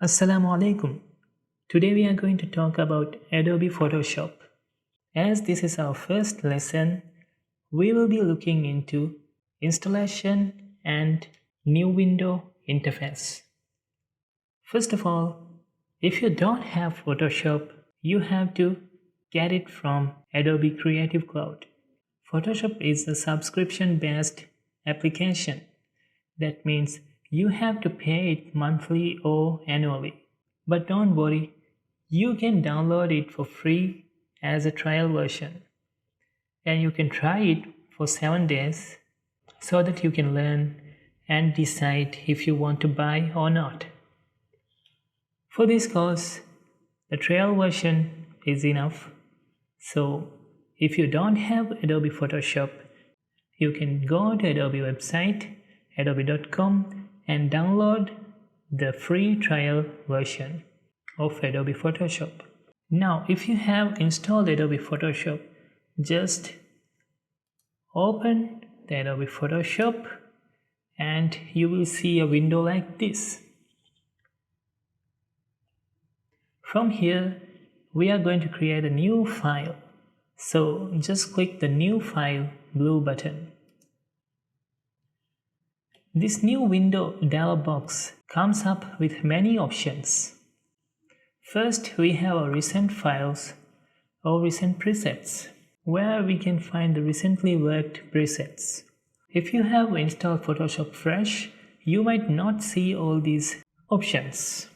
Assalamu alaikum. Today we are going to talk about Adobe Photoshop. As this is our first lesson, we will be looking into installation and new window interface. First of all, if you don't have Photoshop, you have to get it from Adobe Creative Cloud. Photoshop is a subscription-based application. That means you have to pay it monthly or annually. But don't worry, you can download it for free as a trial version. And you can try it for 7 days so that you can learn and decide if you want to buy or not. For this course, the trial version is enough. So if you don't have Adobe Photoshop, you can go to Adobe website adobe.com and download the free trial version of Adobe Photoshop. Now, if you have installed Adobe Photoshop, just open the Adobe Photoshop and you will see a window like this. From here, we are going to create a new file. So just click the New File blue button. This new window dialog box comes up with many options. First, we have our recent files or recent presets, where we can find the recently worked presets. If you have installed Photoshop fresh, you might not see all these options.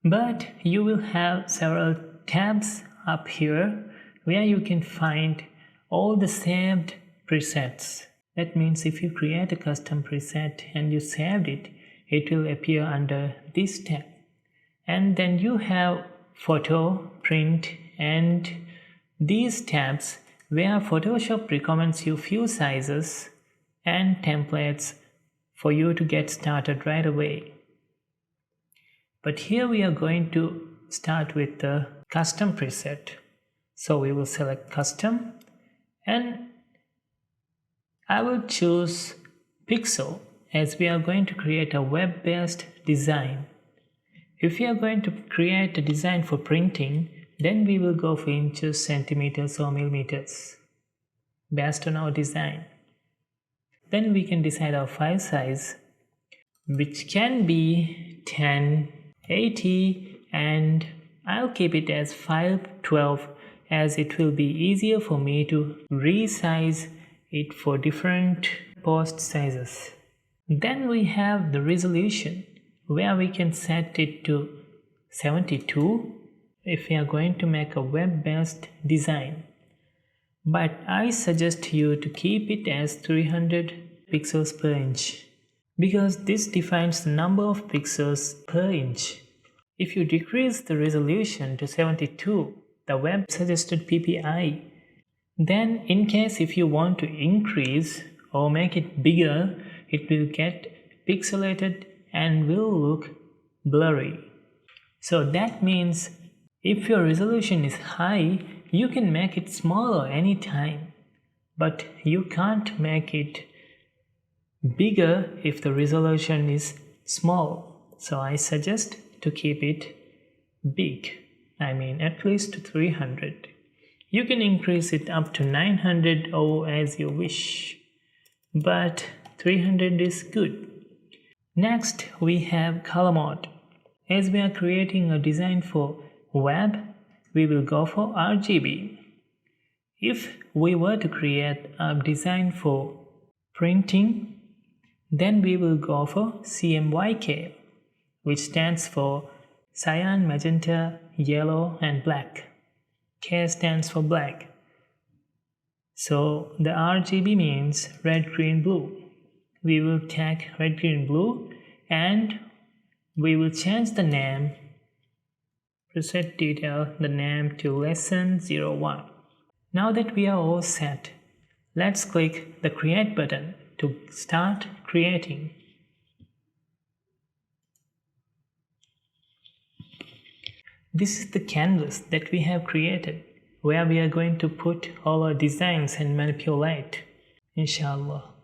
But you will have several tabs up here where you can find all the saved presets. That means if you create a custom preset and you saved it, it will appear under this tab. And then you have photo, print, and these tabs where Photoshop recommends you few sizes and templates for you to get started right away. But here we are going to start with the custom preset. So we will select custom and I will choose pixel as we are going to create a web-based design. If we are going to create a design for printing, then we will go for inches, centimeters or millimeters based on our design. Then we can decide our file size, which can be 1080, and I'll keep it as 512 as it will be easier for me to resize it for different post sizes. Then we have the resolution where we can set it to 72 if we are going to make a web-based design. But I suggest you to keep it as 300 pixels per inch because this defines the number of pixels per inch. If you decrease the resolution to 72, the web suggested PPI, then in case if you want to increase or make it bigger, it will get pixelated and will look blurry. So that means if your resolution is high, you can make it smaller anytime, but you can't make it bigger if the resolution is small. So I suggest to keep it big, at least 300. You can increase it up to 900 or as you wish, but 300 is good. Next, we have color mode. As we are creating a design for web, we will go for RGB. If we were to create a design for printing, then we will go for CMYK, which stands for cyan, magenta, yellow, and black. K stands for black. So the RGB means red, green, blue. We will tag red, green, blue and we will change the name, preset detail, the name to lesson 01. Now that we are all set, let's click the create button to start creating. This is the canvas that we have created, where we are going to put all our designs and manipulate, inshallah.